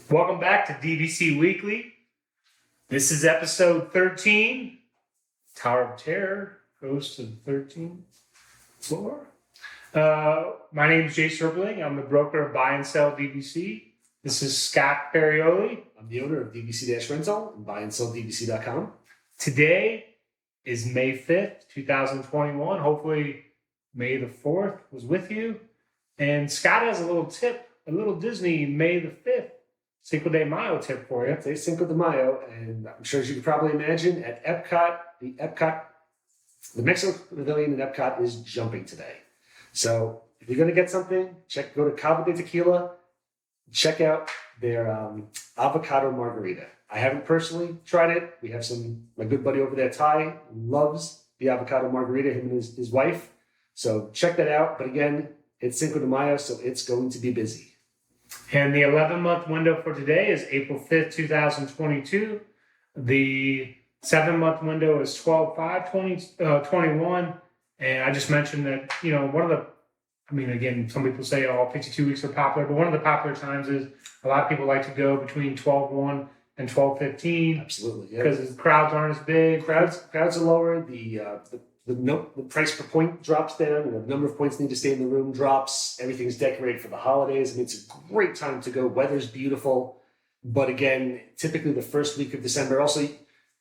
Welcome back to DVC Weekly. This is episode 13. Tower of Terror goes to the 13th floor. My name is Jay Serpling. I'm the broker of Buy and Sell DVC. This is Scott Perioli. I'm the owner of DVC-Rental and buyandsell.dvc.com. Today is May 5th, 2021. Hopefully May the 4th was with you. And Scott has a little tip, a little Disney May the 5th Cinco de Mayo tip for you. Today's Cinco de Mayo, and I'm sure as you can probably imagine, at Epcot, the Mexico Pavilion in Epcot is jumping today. So if you're going to get something, go to Cabo de Tequila, check out their avocado margarita. I haven't personally tried it. We have my good buddy over there, Ty, loves the avocado margarita, him and his wife. So check that out. But again, it's Cinco de Mayo, so it's going to be busy. And the 11-month window for today is April 5th, 2022. The 7-month window is 12/5/21. And I just mentioned that, again, some people say, 52 weeks are popular, but one of the popular times is a lot of people like to go between 12/1 and 12/15. Absolutely, yeah. Because the crowds aren't as big. Crowds are lower. The price per point drops down. The number of points need to stay in the room drops. Everything's decorated for the holidays. It's a great time to go. Weather's beautiful. But again, typically the first week of December,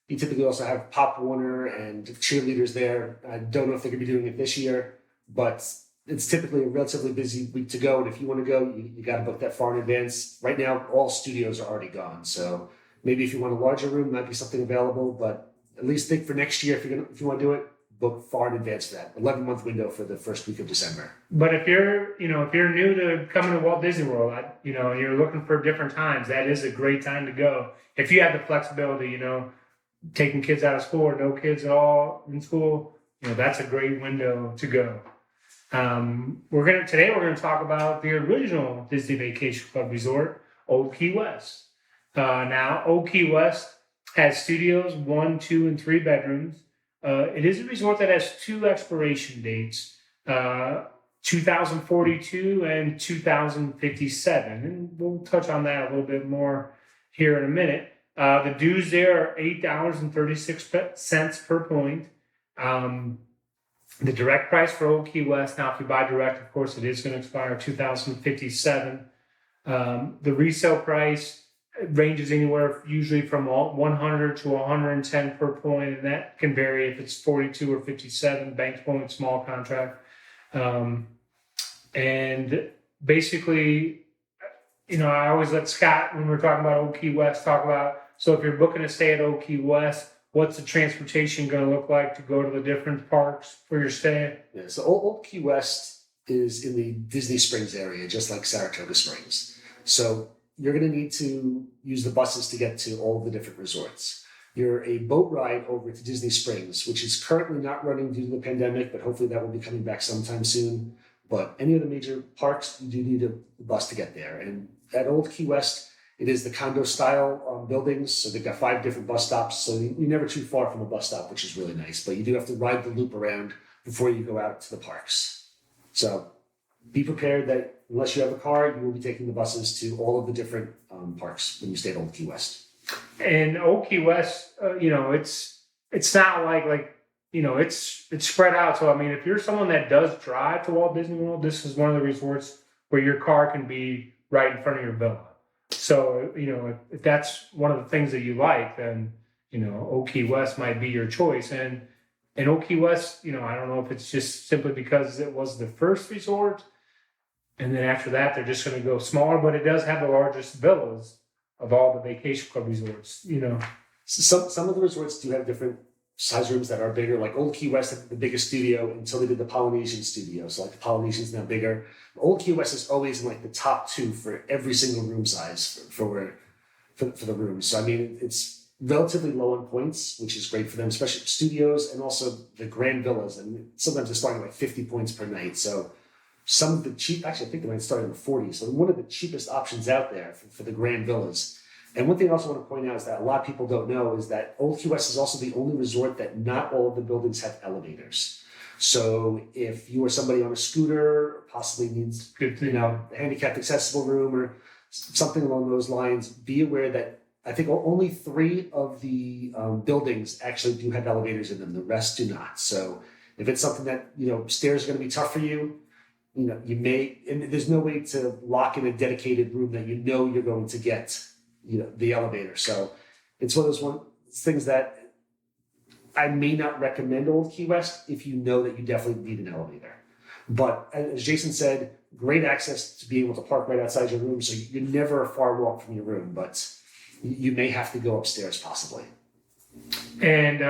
you typically also have Pop Warner and cheerleaders there. I don't know if they're going to be doing it this year, but it's typically a relatively busy week to go. And if you want to go, you got to book that far in advance. Right now, all studios are already gone. So maybe if you want a larger room, might be something available. But at least think for next year, if you want to do it, book far in advance for that 11-month window for the first week of December. But if you're new to coming to Walt Disney World, you're looking for different times, that is a great time to go. If you have the flexibility, taking kids out of school or no kids at all in school, that's a great window to go. Today we're going to talk about the original Disney Vacation Club resort, Old Key West. Now, Old Key West has studios, 1, 2, and 3 bedrooms. It is a resort that has 2 expiration dates, 2042 and 2057. And we'll touch on that a little bit more here in a minute. The dues there are $8.36 per point. The direct price for Old Key West, now if you buy direct, of course, it is going to expire 2057. The resale price ranges anywhere usually from 100 to 110 per point, and that can vary if it's 42 or 57, bank point, small contract. And basically, I always let Scott, when we're talking about Old Key West, talk about, so if you're booking a stay at Old Key West, what's the transportation going to look like to go to the different parks for your stay? Yeah, so Old Key West is in the Disney Springs area, just like Saratoga Springs. So you're going to need to use the buses to get to all the different resorts. You're a boat ride over to Disney Springs, which is currently not running due to the pandemic, but hopefully that will be coming back sometime soon. But any of the major parks, you do need a bus to get there. And at Old Key West, it is the condo style buildings. So they've got 5 different bus stops. So you're never too far from a bus stop, which is really nice. But you do have to ride the loop around before you go out to the parks. So be prepared that unless you have a car, you will be taking the buses to all of the different parks when you stay at Old Key West. And Old Key West, it's not like it's spread out. So, if you're someone that does drive to Walt Disney World, this is one of the resorts where your car can be right in front of your villa. So, if that's one of the things that you like, then, Old Key West might be your choice. And in Old Key West, I don't know if it's just simply because it was the first resort, and then after that, they're just going to go smaller, but it does have the largest villas of all the vacation club resorts, So some of the resorts do have different size rooms that are bigger. Like Old Key West had the biggest studio until they did the Polynesian studio. So the Polynesian's now bigger. Old Key West is always in the top 2 for every single room size for the rooms. So it's relatively low on points, which is great for them, especially studios and also the grand villas. And sometimes they're starting 50 points per night. So some of the cheap, actually, I think they might start in the 40s. So one of the cheapest options out there for the grand villas. And one thing I also want to point out is that a lot of people don't know is that Old Key West is also the only resort that not all of the buildings have elevators. So if you are somebody on a scooter, possibly needs, a handicapped accessible room or something along those lines. Be aware that I think only 3 of the buildings actually do have elevators in them. The rest do not. So if it's something that, stairs are going to be tough for you, you may, and there's no way to lock in a dedicated room that you're going to get, the elevator. So it's one of those things that I may not recommend Old Key West if you know that you definitely need an elevator. But as Jason said, great access to be able to park right outside your room. So you're never a far walk from your room, but you may have to go upstairs possibly. And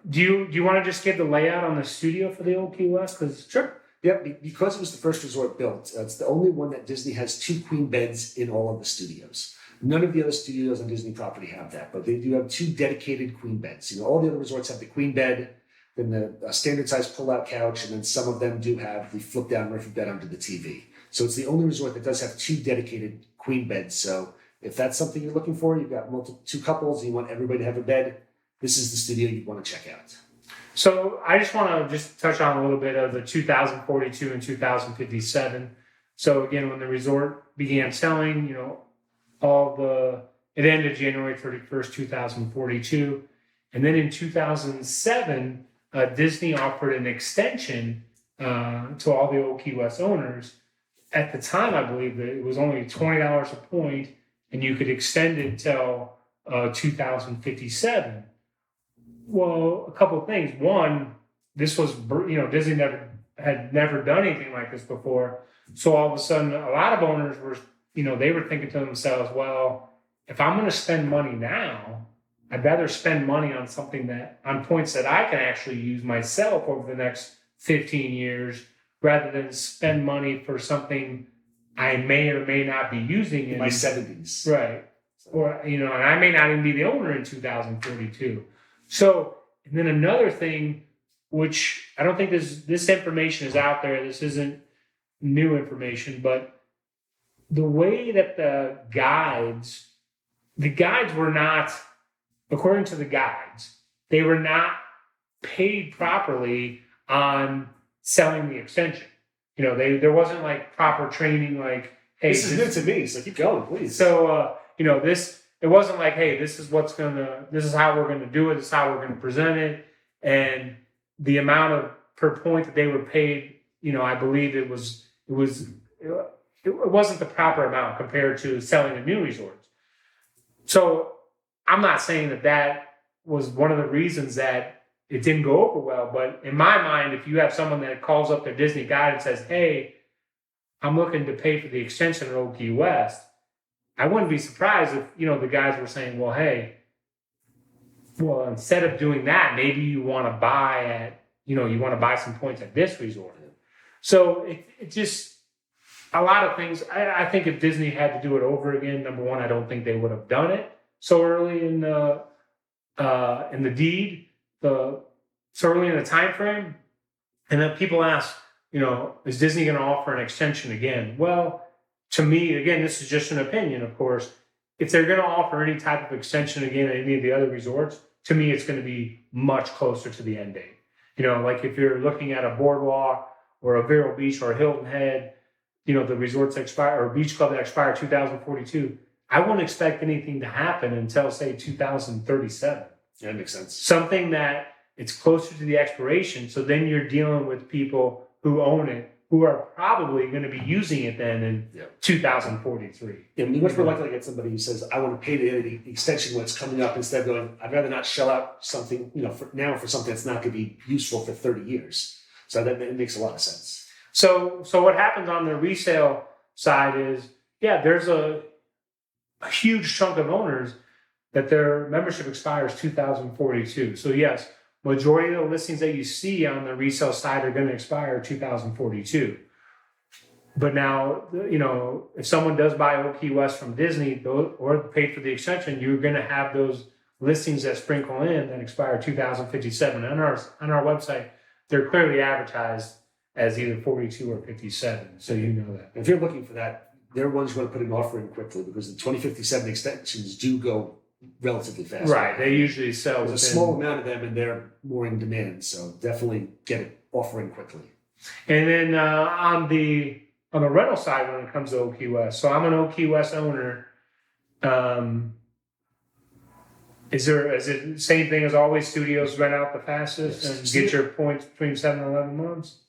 do you want to just give the layout on the studio for the Old Key West? Sure. Yeah, because it was the first resort built, it's the only one that Disney has 2 queen beds in all of the studios. None of the other studios on Disney property have that, but they do have 2 dedicated queen beds. All the other resorts have the queen bed, then the standard size pull-out couch, and then some of them do have the flip-down Murphy bed under the TV. So it's the only resort that does have 2 dedicated queen beds. So if that's something you're looking for, you've got 2 couples, and you want everybody to have a bed, this is the studio you'd want to check out. So I just want to touch on a little bit of the 2042 and 2057. So again, when the resort began selling, it ended January 31st, 2042. And then in 2007, Disney offered an extension to all the Old Key West owners. At the time, I believe that it was only $20 a point, and you could extend it till 2057. Well, a couple of things. One, this was, Disney had never done anything like this before. So all of a sudden, a lot of owners were, they were thinking to themselves, well, if I'm going to spend money now, I'd rather spend money on on points that I can actually use myself over the next 15 years, rather than spend money for something I may or may not be using in my 70s. Right. Or, and I may not even be the owner in 2042. So, and then another thing, which I don't think this information is out there, this isn't new information, but the way that the guides were not, according to the guides, they were not paid properly on selling the extension. There wasn't like proper training, like, hey, this is new to me, so keep going, please. So, it wasn't like, hey, this is how we're going to do it. This is how we're going to present it. And the amount of per point that they were paid, I believe it wasn't the proper amount compared to selling the new resorts. So I'm not saying that was one of the reasons that it didn't go over well. But in my mind, if you have someone that calls up their Disney guide and says, hey, I'm looking to pay for the extension at Old Key West, I wouldn't be surprised if, the guys were saying, well, hey, instead of doing that, maybe you want to buy some points at this resort. So it just, a lot of things, I think if Disney had to do it over again, number one, I don't think they would have done it so early in the deed, so early in the time frame. And then people ask, is Disney going to offer an extension again? Well, to me, again, this is just an opinion, of course. If they're going to offer any type of extension again at any of the other resorts, to me, it's going to be much closer to the end date. Like if you're looking at a Boardwalk or a Vero Beach or a Hilton Head, the resorts expire, or Beach Club that expire 2042, I wouldn't expect anything to happen until, say, 2037. Yeah, that makes sense. Something that it's closer to the expiration. So then you're dealing with people who own it, who are probably going to be using it then in 2043. Yeah, you're much more likely to get somebody who says, I want to pay the extension when it's coming up, instead of going, I'd rather not shell out something, for something that's not going to be useful for 30 years. So that makes a lot of sense. So what happens on the resale side is, there's a huge chunk of owners that their membership expires 2042. So yes, majority of the listings that you see on the resale side are going to expire 2042. But now, if someone does buy Old Key West from Disney or paid for the extension, you're going to have those listings that sprinkle in that expire 2057. On our website, they're clearly advertised as either 42 or 57. So you know that. If you're looking for that, they're ones who want to put an offer in quickly, because the 2057 extensions do go relatively fast. Right. They usually sell. There's a small amount of them, and they're more in demand. So definitely get it offer in quickly. And then on the on the rental side when it comes to Old Key West. So I'm an Old Key West owner. Is it the same thing as always? Studios rent out the fastest and get your points between 7 and 11 months?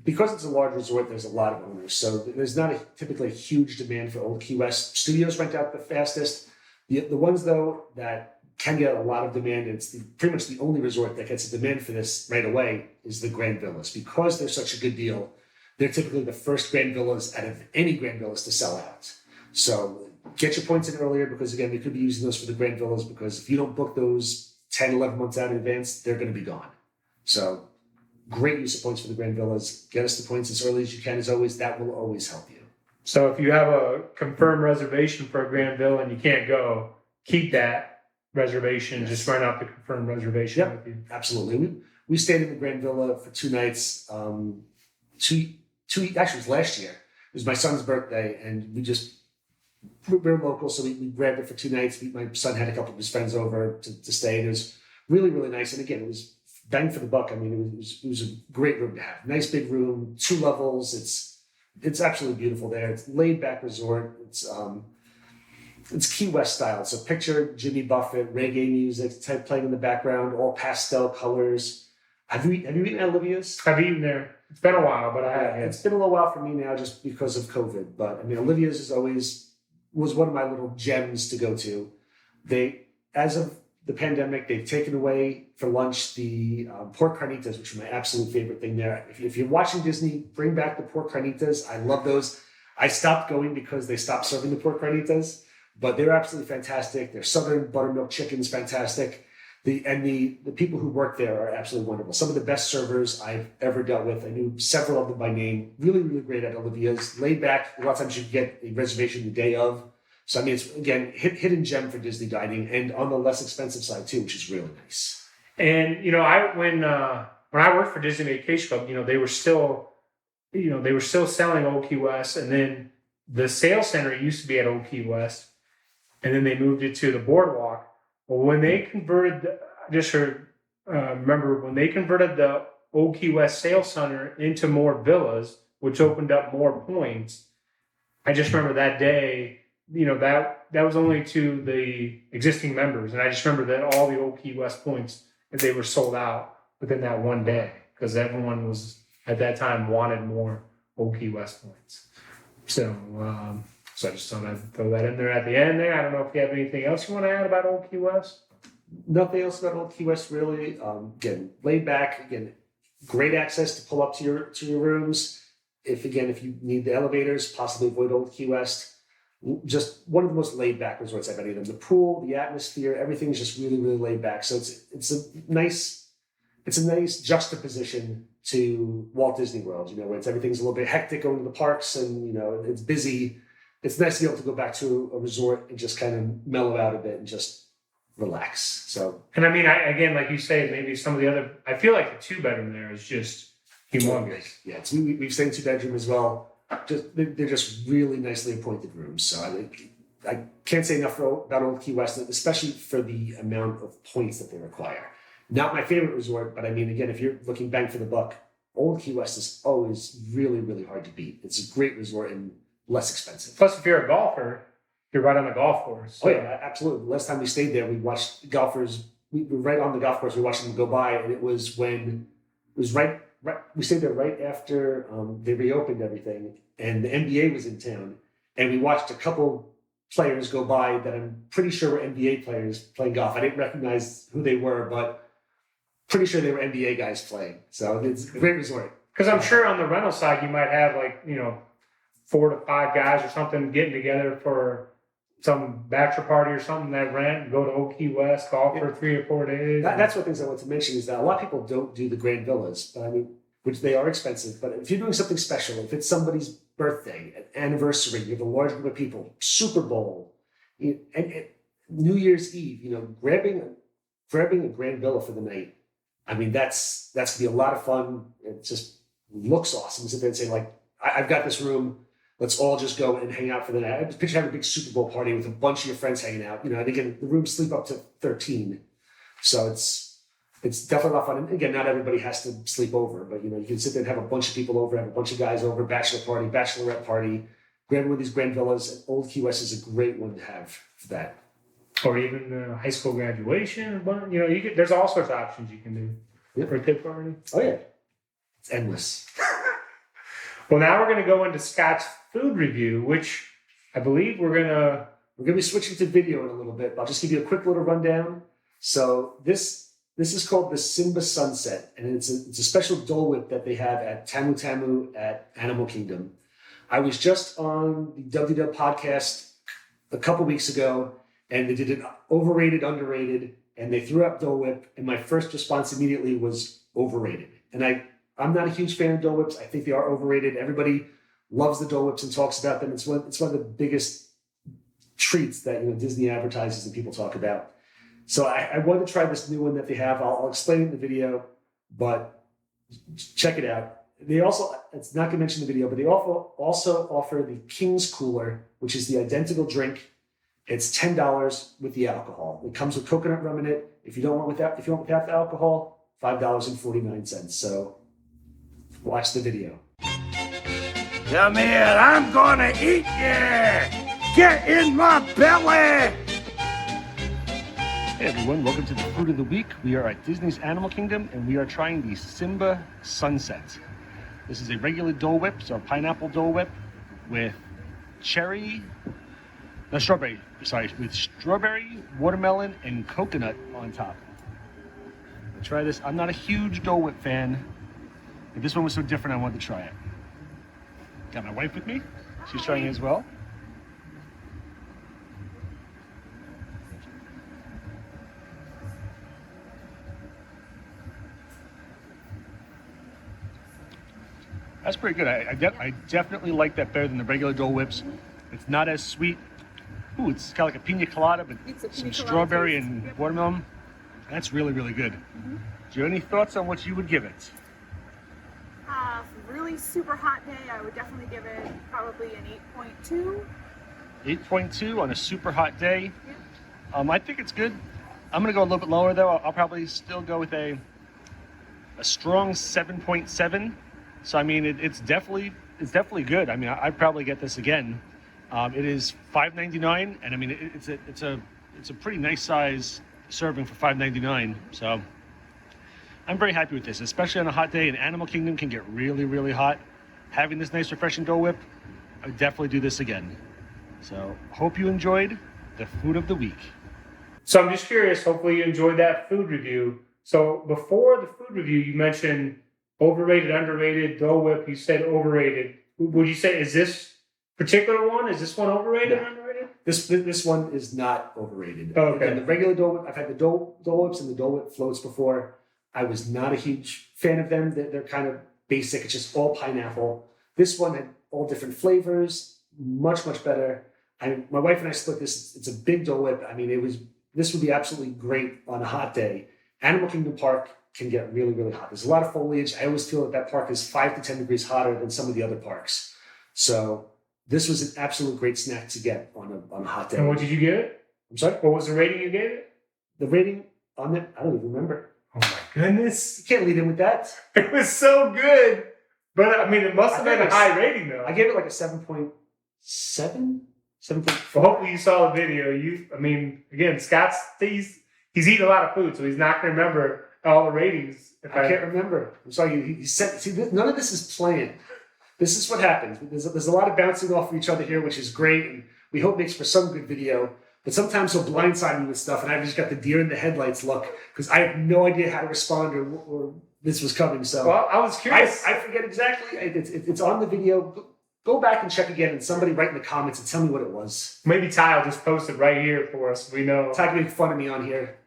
Because it's a large resort, there's a lot of owners. So there's not typically a huge demand for Old Key West. Studios rent out the fastest. The ones, though, that can get a lot of demand, and it's pretty much the only resort that gets a demand for this right away, is the Grand Villas. Because they're such a good deal, they're typically the first Grand Villas out of any Grand Villas to sell out. So get your points in earlier, because again, we could be using those for the Grand Villas, because if you don't book those 10, 11 months out in advance, they're going to be gone. So great use of points for the Grand Villas. Get us the points as early as you can, as always. That will always help you. So if you have a confirmed reservation for a Grand Villa and you can't go, keep that reservation. Yes. Just rent out the confirmed reservation with you. Absolutely. We stayed in the Grand Villa for 2 nights. Actually, it was last year. It was my son's birthday, and we're local, so we grabbed it for 2 nights. My son had a couple of his friends over to stay, and it was really, really nice. And again, it was bang for the buck. I mean, it was a great room to have. Nice big room, 2 levels. It's absolutely beautiful there. It's laid back resort. It's Key West style. So picture Jimmy Buffett, reggae music playing in the background, all pastel colors. Have you eaten at Olivia's? I've eaten there. It's been a while, but I have. It's been a little while for me now, just because of COVID. But I mean, Olivia's was one of my little gems to go to. As of the pandemic, they've taken away for lunch the pork carnitas, which are my absolute favorite thing there. If you're watching Disney, bring back the pork carnitas. I love those. I stopped going because they stopped serving the pork carnitas, but they're absolutely fantastic. Their Southern buttermilk chicken's fantastic. The people who work there are absolutely wonderful. Some of the best servers I've ever dealt with. I knew several of them by name. Really, really great at Olivia's. Laid back. A lot of times you get a reservation the day of. So I mean, it's again hidden gem for Disney dining, and on the less expensive side too, which is really nice. And when I worked for Disney Vacation Club, they were still selling Old Key West, and then the sales center used to be at Old Key West, and then they moved it to the boardwalk. Well, when they converted, remember when they converted the Old Key West sales center into more villas, which opened up more points. I just remember that day. That was only to the existing members. And I just remember that all the Old Key West points, they were sold out within that one day, because everyone was, at that time, wanted more Old Key West points. So I just thought I'd throw that in there at the end there. I don't know if you have anything else you want to add about Old Key West? Nothing else about Old Key West, really. Again, laid back. Again, great access to pull up to your rooms. If you need the elevators, possibly avoid Old Key West. Just one of the most laid back resorts I've been in. The pool, the atmosphere, everything is just really, really laid back. So it's a nice juxtaposition to Walt Disney World, where everything's a little bit hectic going to the parks, and it's busy. It's nice to be able to go back to a resort and just kind of mellow out a bit and just relax. So, and I mean, again, like you say, maybe some of the other, I feel like the 2-bedroom there is just humongous. Yeah, we've stayed in 2-bedroom as well. They're just really nicely appointed rooms. So I can't say enough about Old Key West, especially for the amount of points that they require. Not my favorite resort, but I mean, again, if you're looking bang for the buck, Old Key West is always really, really hard to beat. It's a great resort and less expensive. Plus, if you're a golfer, you're right on the golf course. So. Oh yeah, absolutely. The last time we stayed there, we watched golfers. We were right on the golf course. We watched them go by, and it was right. We stayed there right after they reopened everything, and the NBA was in town, and we watched a couple players go by that I'm pretty sure were NBA players playing golf. I didn't recognize who they were, but pretty sure they were NBA guys playing. So it's a great resort. Because I'm sure on the rental side, you might have 4 to 5 guys or something getting together for some bachelor party or something that rent, go to Old Key West, golf for 3 or 4 days. That's one of the things I want to mention is that a lot of people don't do the Grand Villas, which they are expensive. But if you're doing something special, if it's somebody's birthday, an anniversary, you have a large group of people, Super Bowl, and New Year's Eve, grabbing a Grand Villa for the night. I mean, that's going to be a lot of fun. It just looks awesome. Sit there and say, I've got this room. Let's all just go and hang out for the night. I picture having a big Super Bowl party with a bunch of your friends hanging out. And again, the rooms sleep up to 13. So It's definitely a lot of fun. And again, not everybody has to sleep over, but you can sit there and have a bunch of people over, have a bunch of guys over, bachelor party, bachelorette party, grab one of these grand villas. Old Key West is a great one to have for that. Or even high school graduation. There's all sorts of options you can do for a tip party. Oh yeah, it's endless. Well, now we're going to go into Scott's food review, which I believe we're going to be switching to video in a little bit. But I'll just give you a quick little rundown. So this is called the Simba Sunset, and it's a special Dole Whip that they have at Tamu Tamu at Animal Kingdom. I was just on the WW podcast a couple weeks ago, and they did an overrated, underrated, and they threw out Dole Whip, and my first response immediately was overrated. And I'm not a huge fan of Dole Whips. I think they are overrated. Everybody loves the Dole Whips and talks about them. It's one of the biggest treats that Disney advertises and people talk about. So I wanted to try this new one that they have. I'll explain it in the video, but check it out. They also, it's not going to mention the video, but they also offer the King's Cooler, which is the identical drink. It's $10 with the alcohol. It comes with coconut rum in it. If you want without the alcohol, $5.49. So watch the video. Come here, I'm gonna eat you! Get in my belly! Hey everyone, welcome to the Food of the Week. We are at Disney's Animal Kingdom and we are trying the Simba Sunset. This is a regular Dole Whip, so a pineapple Dole Whip with strawberry, watermelon, and coconut on top. I'll try this. I'm not a huge Dole Whip fan, but this one was so different I wanted to try it. Got my wife with me. She's trying it as well. That's pretty good. I definitely like that better than the regular Dole Whips. It's not as sweet. Ooh, it's kind of like a pina colada, but some strawberry and watermelon. That's really, really good. Mm-hmm. Do you have any thoughts on what you would give it? Really super hot day, I would definitely give it probably an 8.2. 8.2 on a super hot day. Yeah. I think it's good. I'm gonna go a little bit lower though. I'll probably still go with a strong 7.7. So I mean, it's definitely good. I mean, I'd probably get this again. It is $5.99, and I mean, it's a pretty nice size serving for $5.99. So I'm very happy with this, especially on a hot day. And Animal Kingdom can get really, really hot. Having this nice, refreshing Dole Whip, I would definitely do this again. So hope you enjoyed the Food of the Week. So I'm just curious. Hopefully you enjoyed that food review. So before the food review, you mentioned overrated, underrated, Dole Whip. You said overrated. Would you say, is this particular one, is this one overrated or underrated? This one is not overrated. Oh, okay. And the regular Dole Whip, I've had the Dole Whips and the Dole Whip floats before. I was not a huge fan of them. They're kind of basic. It's just all pineapple. This one had all different flavors, much, much better. My wife and I split this. It's a big Dole Whip. I mean, this would be absolutely great on a hot day. Animal Kingdom Park can get really, really hot. There's a lot of foliage. I always feel that park is 5 to 10 degrees hotter than some of the other parks. So this was an absolute great snack to get on a hot day. And what did you give it? I'm sorry? What was the rating you gave it? The rating on it, I don't even remember. Oh my goodness. You can't lead in with that. It was so good. But I mean, it must have been a high rating though. I gave it like a 7.7? 7.4. Well, hopefully you saw the video. Again, Scott's, he's eating a lot of food, so he's not going to remember all the ratings. I can't remember. I'm sorry. None of this is planned. This is what happens. There's a lot of bouncing off of each other here, which is great, and we hope makes for some good video. But sometimes he'll blindside me with stuff, and I've just got the deer in the headlights look because I have no idea how to respond or this was coming. So well, I was curious. I forget exactly. It's on the video. Go back and check again, and somebody write in the comments and tell me what it was. Maybe Ty will just post it right here for us. We know. Ty can make fun of me on here.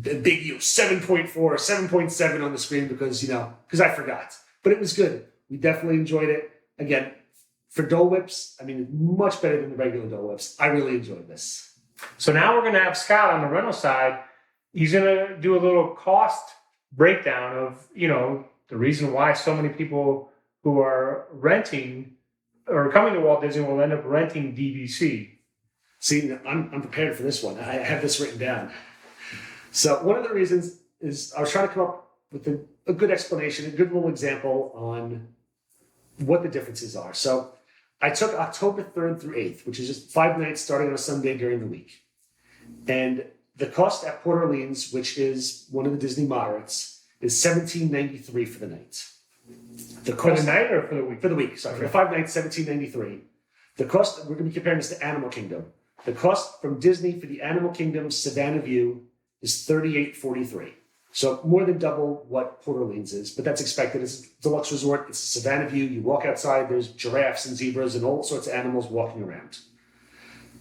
Big 7.4, 7.7 on the screen because I forgot. But it was good. We definitely enjoyed it. Again, for Dole Whips, I mean, it's much better than the regular Dole Whips. I really enjoyed this. So now we're going to have Scott on the rental side. He's going to do a little cost breakdown of, the reason why so many people who are renting or coming to Walt Disney will end up renting DVC. See, I'm prepared for this one. I have this written down. So one of the reasons is I was trying to come up with a good explanation, a good little example on what the differences are. So I took October 3rd through 8th, which is just 5 nights starting on a Sunday during the week. And the cost at Port Orleans, which is one of the Disney moderates, is $17.93 for the night. The For cost the night or for the week? for the week, sorry, for the 5 nights, $17.93. The cost, we're going to be comparing this to Animal Kingdom. The cost from Disney for the Animal Kingdom Savannah View is $38.43. So more than double what Port Orleans is, but that's expected. It's a deluxe resort. It's a Savannah View. You walk outside, there's giraffes and zebras and all sorts of animals walking around.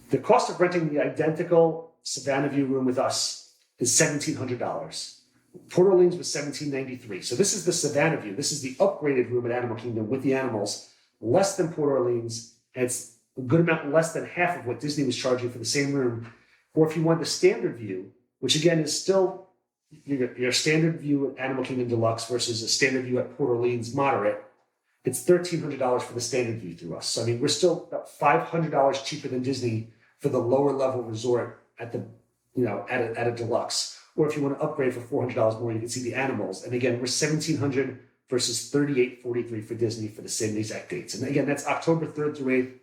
The cost of renting the identical Savannah View room with us is $1,700. Port Orleans was $17.93. So this is the Savannah View. This is the upgraded room at Animal Kingdom with the animals, less than Port Orleans. And it's a good amount less than half of what Disney was charging for the same room. Or if you want the standard view, which again is still your standard view at Animal Kingdom Deluxe versus a standard view at Port Orleans Moderate, it's $1,300 for the standard view through us. So I mean, we're still about $500 cheaper than Disney for the lower level resort at the, at a deluxe. Or if you want to upgrade for $400 more, you can see the animals. And again, we're $1,700 versus $38.43 for Disney for the same exact dates. And again, that's October 3rd through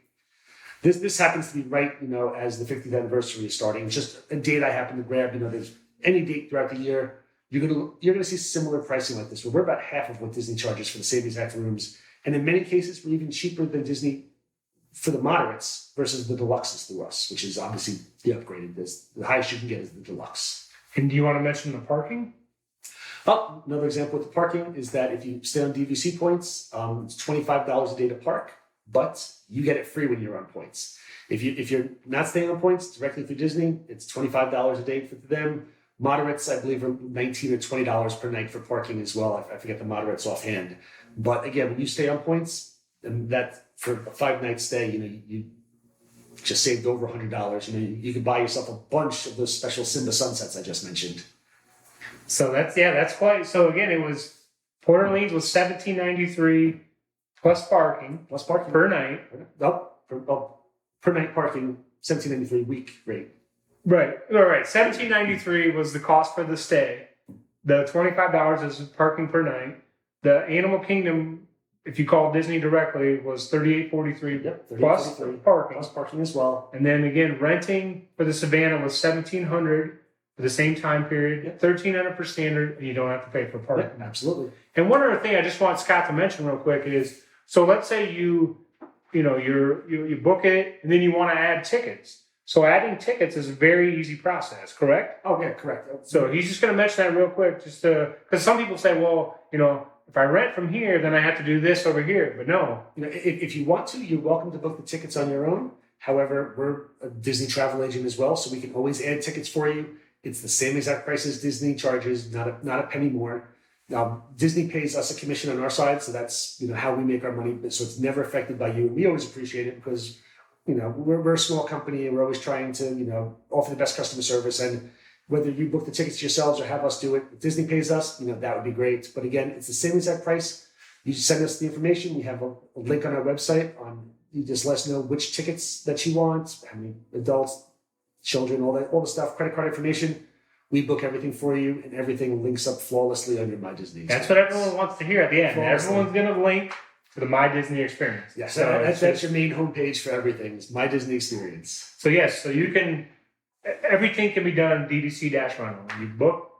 8th. This happens to be right, as the 50th anniversary is starting. It's just a date I happen to grab. There's any date throughout the year, you're gonna see similar pricing like this, where we're about half of what Disney charges for the same exact rooms. And in many cases, we're even cheaper than Disney for the moderates versus the deluxes through us, which is obviously the upgraded. The highest you can get is the deluxe. And do you want to mention the parking? Oh, another example with the parking is that if you stay on DVC points, it's $25 a day to park, but you get it free when you're on points. If you're not staying on points directly through Disney, it's $25 a day for them. Moderates, I believe, are $19 or $20 per night for parking as well. I forget the moderates offhand. But again, when you stay on points, and that for a 5-night stay, you just saved over $100. You could buy yourself a bunch of those special Simba sunsets I just mentioned. So that's quite. So again, it was Port Orleans was $17.93 plus parking per night. Per night parking, $17.93 week rate. Right. $17.93 was the cost for the stay. The $25 is parking per night. The Animal Kingdom, if you call Disney directly, was $38.43 plus parking. Plus parking as well. And then again, renting for the Savannah was $1,700 for the same time period. $1,300 per standard, and you don't have to pay for parking. Yep, absolutely. And one other thing I just want Scott to mention real quick is, so let's say you book it and then you want to add tickets. So adding tickets is a very easy process, correct? Oh, yeah, correct. So he's just going to mention that real quick, just because some people say, well, if I rent from here, then I have to do this over here. But no. If you want to, you're welcome to book the tickets on your own. However, we're a Disney travel agent as well, so we can always add tickets for you. It's the same exact price as Disney charges, not a penny more. Now, Disney pays us a commission on our side, so that's how we make our money. So it's never affected by you. And we always appreciate it because we're a small company and we're always trying to offer the best customer service. And whether you book the tickets yourselves or have us do it, if Disney pays us, that would be great. But again, it's the same exact price. You just send us the information. We have a link on our website. You just let us know which tickets that you want, how many adults, children, all the stuff, credit card information. We book everything for you, and everything links up flawlessly on your My Disney experience. That's what everyone wants to hear at the end. Flawlessly. Everyone's going to link to the My Disney experience. Yes, so that's your main homepage for everything, is My Disney experience. So yes, so you can, everything can be done DVC-Rental. You book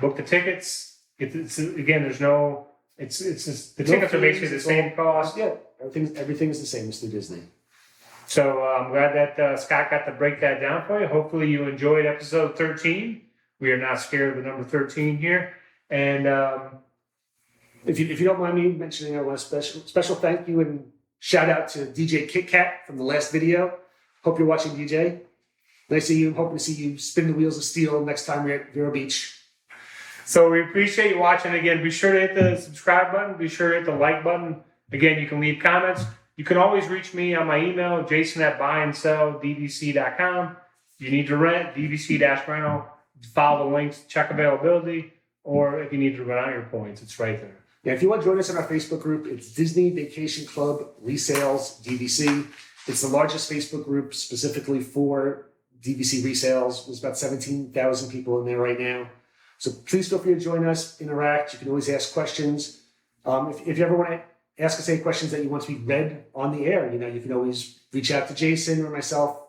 the tickets. Again, there's no, it's just, the tickets are basically the same cost. Yeah, everything is the same as through Disney. So I'm glad that Scott got to break that down for you. Hopefully you enjoyed episode 13. We are not scared of the number 13 here. And if you don't mind me mentioning, I want a special thank you and shout out to DJ Kit Kat from the last video. Hope you're watching, DJ. Nice to see you. Hoping to see you spin the wheels of steel next time we're at Vero Beach. So we appreciate you watching. Again, be sure to hit the subscribe button. Be sure to hit the like button. Again, you can leave comments. You can always reach me on my email, jason@buyandsell.dvc.com. If you need to rent, DVC-Rental. Follow the links, check availability, or if you need to run out your points, it's right there. Yeah, if you want to join us in our Facebook group, it's Disney Vacation Club Resales DVC. It's the largest Facebook group specifically for DVC resales. There's about 17,000 people in there right now. So please feel free to join us, interact. You can always ask questions. If you ever want to ask us any questions that you want to be read on the air, you can always reach out to Jason or myself,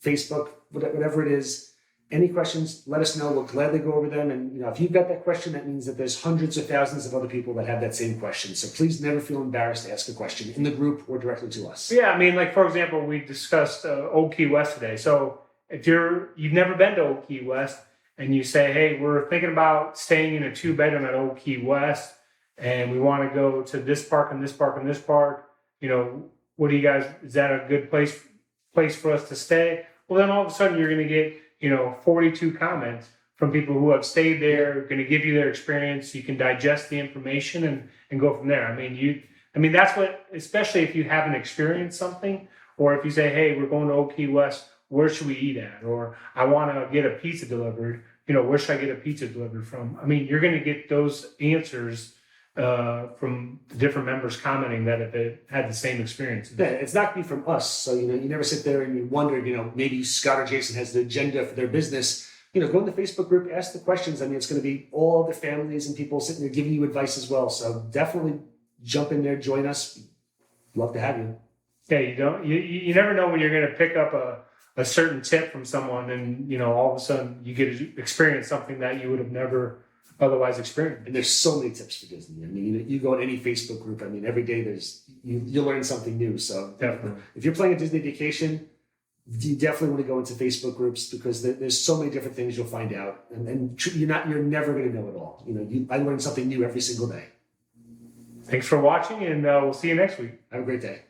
Facebook, whatever it is. Any questions, let us know. We'll gladly go over them. And if you've got that question, that means that there's hundreds of thousands of other people that have that same question. So please never feel embarrassed to ask a question in the group or directly to us. Yeah, I mean, like for example, we discussed Old Key West today. So if you've never been to Old Key West and you say, hey, we're thinking about staying in a 2-bedroom at Old Key West, and we want to go to this park and this park and this park, what do you guys? Is that a good place for us to stay? Well, then all of a sudden you're going to get 42 comments from people who have stayed there, going to give you their experience. You can digest the information and go from there. I mean, that's what, especially if you haven't experienced something, or if you say, hey, we're going to Old Key West, where should we eat at? Or I want to get a pizza delivered, where should I get a pizza delivered from? I mean, you're going to get those answers from the different members commenting that if it had the same experience. Yeah, it's not going to be from us. So, you never sit there and you wonder, maybe Scott or Jason has the agenda for their business. Go in the Facebook group, ask the questions. I mean, it's going to be all the families and people sitting there giving you advice as well. So definitely jump in there, join us. Love to have you. Yeah, you never know when you're going to pick up a certain tip from someone and, all of a sudden you get to experience something that you would have never otherwise experienced. And there's so many tips for Disney. I mean, you go in any Facebook group. I mean, every day you learn something new. So Definitely. If you're planning a Disney vacation, you definitely want to go into Facebook groups because there's so many different things you'll find out, and you're never going to know it all. I learn something new every single day. Thanks for watching, and we'll see you next week. Have a great day.